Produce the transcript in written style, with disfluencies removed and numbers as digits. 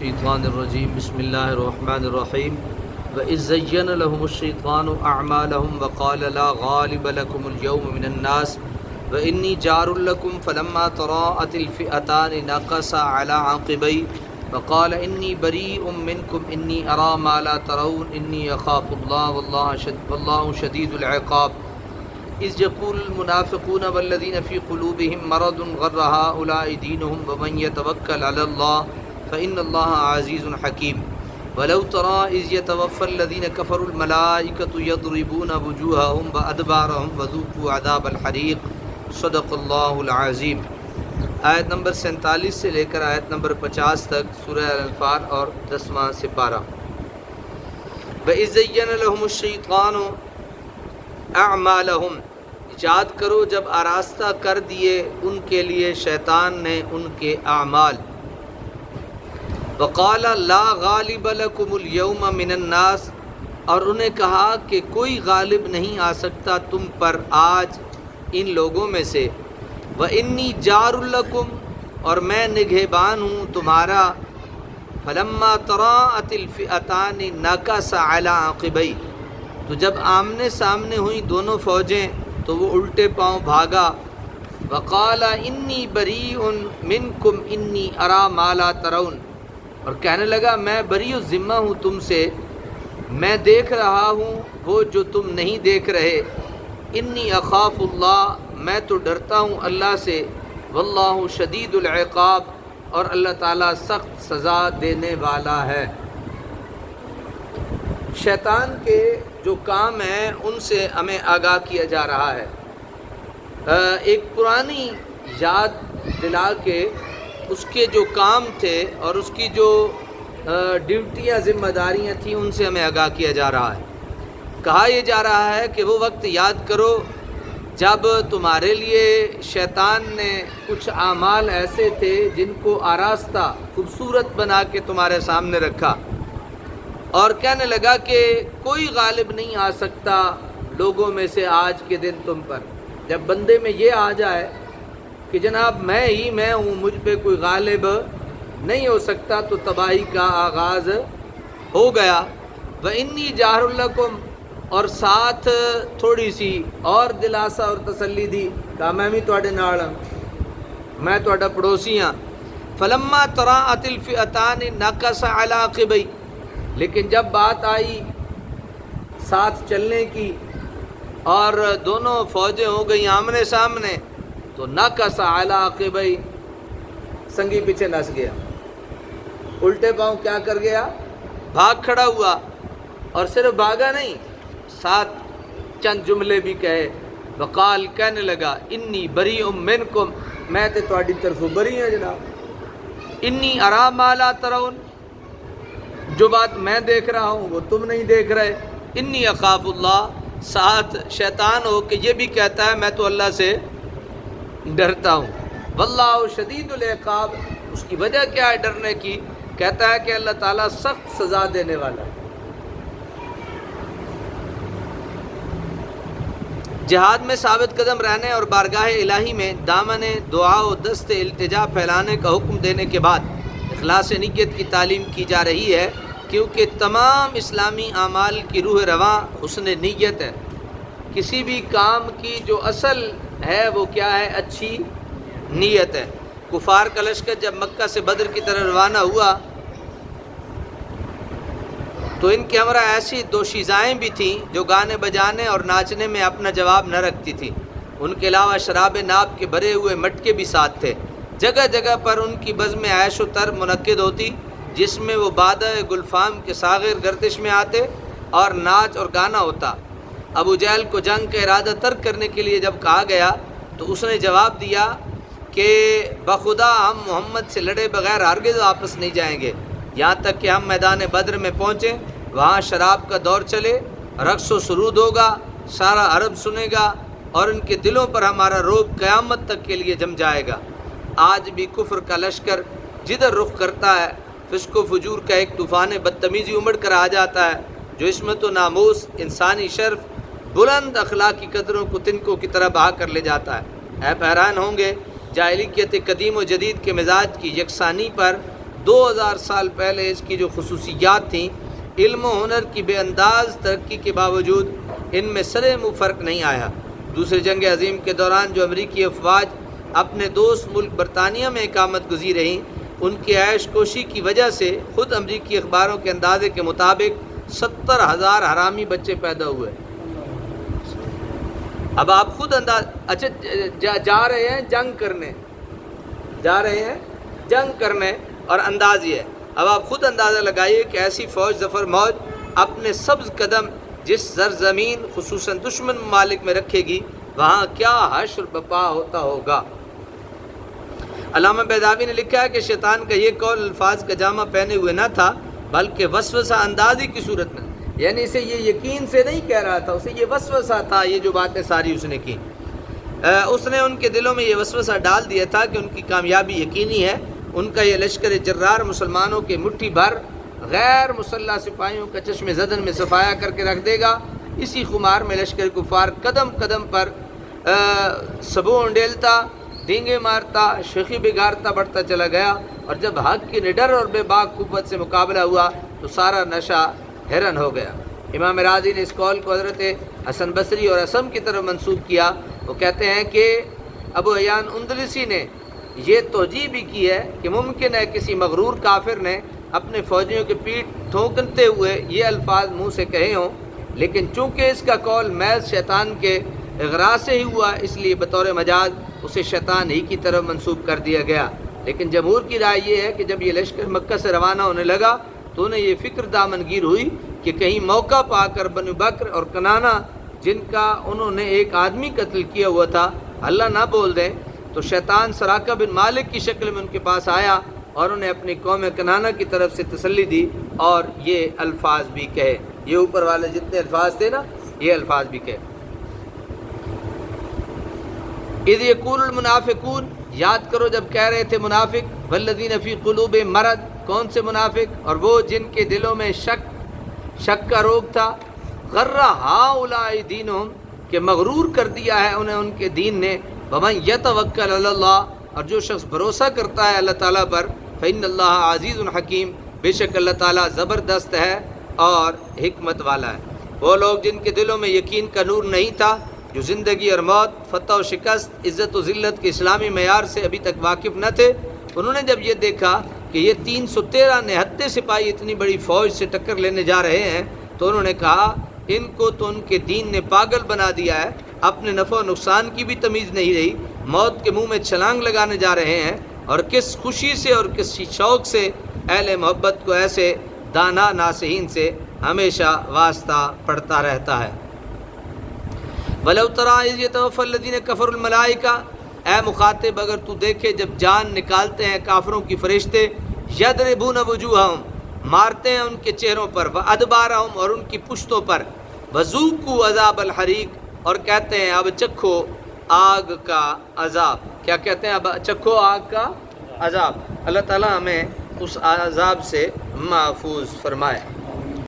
الشیطان الرجیم بسم اللہ الرحمن الرحیم وَإِذْ زَيَّنَ لَهُمُ الشَّيْطَانُ أَعْمَالَهُمْ وَقَالَ لَا غَالِبَ لَكُمُ الْيَوْمَ مِنَ النَّاسِ وَإِنِّي جَارٌ لَكُمْ فَلَمَّا تَرَاءَتِ الْفِئَتَانِ نَكَصَ عَلَى عَقِبَيْهِ وَقَالَ إِنِّي بَرِيءٌ مِّنكُمْ إِنِّي أَرَىٰ مَا لَا تَرَوْنَ إِنِّي أَخَافُ اللَّهَ وَاللَّهُ شَدِيدُ الْعِقَابِ إِذْ يَقُولُ الْمُنَافِقُونَ وَالَّذِينَ فِي قُلُوبِهِم مَّرَضٌ غَرَّ هَٰؤُلَاءِ دِينُهُمْ وَمَن يَتَوَكَّلْ عَلَى اللَّهِ فإن اللہ عزیز حکیم ولو ترى إذ يتوفى الذين كفروا الملائكة يضربون وجوههم وأدبارهم وذوقوا عذاب الحریق صدق اللہ العظیم۔ آیت نمبر 47 سے لے کر آیت نمبر 50 تک سورہ الانفال اور 10واں سپارہ۔ وَإِذْ زَيَّنَ لَهُمُ الشَّيْطَانُ أَعْمَالَهُمْ، یاد کرو جب آراستہ کر دیے ان کے لیے شیطان نے ان کے اعمال۔ وقال لا غالب لکم اليوم من الناس، اور انہیں کہا کہ کوئی غالب نہیں آ سکتا تم پر آج ان لوگوں میں سے۔ وانی جار لکم، اور میں نگہبان ہوں تمہارا۔ فلما تراءت الفئتان نکص علی عقبیہ، تو جب آمنے سامنے ہوئیں دونوں فوجیں تو وہ الٹے پاؤں بھاگا۔ وقال انی بریء منکم انی اری ما لا ترون، اور کہنے لگا میں بری و ذمہ ہوں تم سے، میں دیکھ رہا ہوں وہ جو تم نہیں دیکھ رہے۔ انی اخاف اللہ، میں تو ڈرتا ہوں اللہ سے۔ واللہ شدید العقاب، اور اللہ تعالیٰ سخت سزا دینے والا ہے۔ شیطان کے جو کام ہیں ان سے ہمیں آگاہ کیا جا رہا ہے۔ ایک پرانی یاد دلا کے اس کے جو کام تھے اور اس کی جو ڈیوٹیاں ذمہ داریاں تھیں ان سے ہمیں آگاہ کیا جا رہا ہے۔ کہا یہ جا رہا ہے کہ وہ وقت یاد کرو جب تمہارے لیے شیطان نے کچھ اعمال ایسے تھے جن کو آراستہ خوبصورت بنا کے تمہارے سامنے رکھا، اور کہنے لگا کہ کوئی غالب نہیں آ سکتا لوگوں میں سے آج کے دن تم پر۔ جب بندے میں یہ آ جائے کہ جناب میں ہی میں ہوں، مجھ پہ کوئی غالب نہیں ہو سکتا، تو تباہی کا آغاز ہو گیا۔ وَإِنِّي جَارٌ لَكُمْ، اور ساتھ تھوڑی سی اور دلاسا اور تسلی دی، کہا میں بھی تواڈے نال ہاں، میں تواڈا پڑوسی ہاں۔ فَلَمَّا تَرَاءَتِ الْفِئَتَانِ نَكَصَ عَلَى عَقِبَيْهِ، لیکن جب بات آئی ساتھ چلنے کی اور دونوں فوجیں ہو گئیں آمنے سامنے، تو نَكَصَ عَلَى عَقِبَيْهِ، سنگی پیچھے نس گیا، الٹے پاؤں کیا کر گیا، بھاگ کھڑا ہوا۔ اور صرف بھاگا نہیں، ساتھ چند جملے بھی کہے۔ وقال، کہنے لگا انی بریء منکم، میں تے تواڈی طرف بری ہوں جناب۔ انی اری ما لا ترون، جو بات میں دیکھ رہا ہوں وہ تم نہیں دیکھ رہے۔ انی اخاف اللہ، ساتھ شیطان ہو کہ یہ بھی کہتا ہے میں تو اللہ سے ڈرتا ہوں۔ واللہ شدید العقاب، اس کی وجہ کیا ہے ڈرنے کی؟ کہتا ہے کہ اللہ تعالیٰ سخت سزا دینے والا ہے۔ جہاد میں ثابت قدم رہنے اور بارگاہ الہی میں دامن دعا و دست التجا پھیلانے کا حکم دینے کے بعد اخلاص نیت کی تعلیم کی جا رہی ہے، کیونکہ تمام اسلامی اعمال کی روح رواں حسن نیت ہے۔ کسی بھی کام کی جو اصل ہے وہ کیا ہے؟ اچھی نیت ہے۔ کفار کا لشکر جب مکہ سے بدر کی طرف روانہ ہوا تو ان کے ہمراہ ایسی دوشیزائیں بھی تھیں جو گانے بجانے اور ناچنے میں اپنا جواب نہ رکھتی تھیں۔ ان کے علاوہ شراب ناب کے بھرے ہوئے مٹکے بھی ساتھ تھے۔ جگہ جگہ پر ان کی بزم عیش و تر منعقد ہوتی، جس میں وہ بادہ گلفام کے ساغر گردش میں آتے اور ناچ اور گانا ہوتا۔ ابو جہل کو جنگ کا ارادہ ترک کرنے کے لیے جب کہا گیا تو اس نے جواب دیا کہ بخدا ہم محمد سے لڑے بغیر ہرگز واپس نہیں جائیں گے، یہاں تک کہ ہم میدان بدر میں پہنچیں، وہاں شراب کا دور چلے، رقص و سرود ہوگا، سارا عرب سنے گا، اور ان کے دلوں پر ہمارا رعب قیامت تک کے لیے جم جائے گا۔ آج بھی کفر کا لشکر جدھر رخ کرتا ہے، فسق و فجور کا ایک طوفان بدتمیزی امڑ کر آ جاتا ہے، جو عصمت و ناموس، انسانی شرف، بلند اخلاقی قدروں کو تنکوں کی طرح بہا کر لے جاتا ہے۔ آپ حیران ہوں گے جاہلیت قدیم و جدید کے مزاج کی یکسانی پر 2000 سال پہلے اس کی جو خصوصیات تھیں، علم و ہنر کی بے انداز ترقی کے باوجود ان میں سرے منہ فرق نہیں آیا۔ دوسری جنگ عظیم کے دوران جو امریکی افواج اپنے دوست ملک برطانیہ میں اقامت گزیر رہیں، ان کی عیش کوشی کی وجہ سے خود امریکی اخباروں کے اندازے کے مطابق 70,000 حرامی بچے پیدا ہوئے۔ اب آپ خود اچھا جا رہے ہیں جنگ کرنے اور انداز یہ ہے، اب آپ خود اندازہ لگائیے کہ ایسی فوج ظفر موج اپنے سبز قدم جس زرزمین خصوصاً دشمن ممالک میں رکھے گی، وہاں کیا حشر بپا ہوتا ہوگا۔ علامہ بیضاوی نے لکھا ہے کہ شیطان کا یہ قول الفاظ کا جامہ پہنے ہوئے نہ تھا، بلکہ وسوسہ اندازی کی صورت میں، یعنی اسے یہ یقین سے نہیں کہہ رہا تھا، اسے یہ وسوسہ تھا، یہ جو باتیں ساری اس نے کی، اس نے ان کے دلوں میں یہ وسوسہ ڈال دیا تھا کہ ان کی کامیابی یقینی ہے، ان کا یہ لشکر جرار مسلمانوں کے مٹھی بھر غیر مسلح سپاہیوں کا چشم زدن میں صفایا کر کے رکھ دے گا۔ اسی خمار میں لشکر کفار قدم قدم پر سبو انڈیلتا، ڈینگے مارتا، شیخی بگارتا بڑھتا چلا گیا، اور جب حق کی نڈر اور بے باک قوت سے مقابلہ ہوا تو سارا نشہ حیران ہو گیا۔ امام راضی نے اس قول کو حضرت حسن بصری اور اسم کی طرف منسوب کیا۔ وہ کہتے ہیں کہ ابو عیان اندلسی نے یہ توجیہ بھی کی ہے کہ ممکن ہے کسی مغرور کافر نے اپنے فوجیوں کے پیٹھ ٹھونکتے ہوئے یہ الفاظ منہ سے کہے ہوں، لیکن چونکہ اس کا قول محض شیطان کے اغراء سے ہی ہوا، اس لیے بطور مجاز اسے شیطان ہی کی طرف منسوب کر دیا گیا۔ لیکن جمہور کی رائے یہ ہے کہ جب یہ لشکر مکہ سے روانہ ہونے لگا تو انہیں یہ فکر دامنگیر ہوئی کہ کہیں موقع پا کر بنو بکر اور کنانہ، جن کا انہوں نے ایک آدمی قتل کیا ہوا تھا، اللہ نہ بول دیں، تو شیطان سراقہ بن مالک کی شکل میں ان کے پاس آیا اور انہیں اپنی قوم کنانہ کی طرف سے تسلی دی اور یہ الفاظ بھی کہے، یہ اوپر والے جتنے الفاظ تھے نا، یہ الفاظ بھی کہے۔ اذ یقول المنافقون، یاد کرو جب کہہ رہے تھے منافق، والذین فی قلوبہم مرض، کون سے منافق؟ اور وہ جن کے دلوں میں شک کا روگ تھا، غر ہؤلاء دینہم، کہ مغرور کر دیا ہے انہیں ان کے دین نے، ومن یتوکل علی اللہ، اور جو شخص بھروسہ کرتا ہے اللہ تعالیٰ پر، فإن اللہ عزیز حکیم، بے شک اللہ تعالیٰ زبردست ہے اور حکمت والا ہے۔ وہ لوگ جن کے دلوں میں یقین کا نور نہیں تھا، جو زندگی اور موت، فتح و شکست، عزت و ذلت کے اسلامی معیار سے ابھی تک واقف نہ تھے، انہوں نے جب یہ دیکھا کہ یہ 313 نہتے سپاہی اتنی بڑی فوج سے ٹکر لینے جا رہے ہیں، تو انہوں نے کہا ان کو تو ان کے دین نے پاگل بنا دیا ہے، اپنے نفع و نقصان کی بھی تمیز نہیں رہی، موت کے منہ میں چھلانگ لگانے جا رہے ہیں، اور کس خوشی سے اور کس شوق سے اہل محبت کو ایسے دانا ناصحین سے ہمیشہ واسطہ پڑتا رہتا ہے۔ وَلَوْ تَرَىٰ إِذْ يَتَوَفَّى الَّذِينَ كَفَرُوا الْمَلَائِكَةَ، اے مخاطب اگر تو دیکھے جب جان نکالتے ہیں کافروں کی فرشتے، يَضْرِبُونَ وُجُوهَهُمْ، مارتے ہیں ان کے چہروں پر، وَأَدْبَارَهُمْ، اور ان کی پشتوں پر، وَذُوقُوا عَذَابَ الْحَرِيقِ، اور کہتے ہیں اب چکھو آگ کا عذاب۔ کیا کہتے ہیں؟ اب چکھو آگ کا عذاب۔ اللہ تعالیٰ ہمیں اس عذاب سے محفوظ فرمائے۔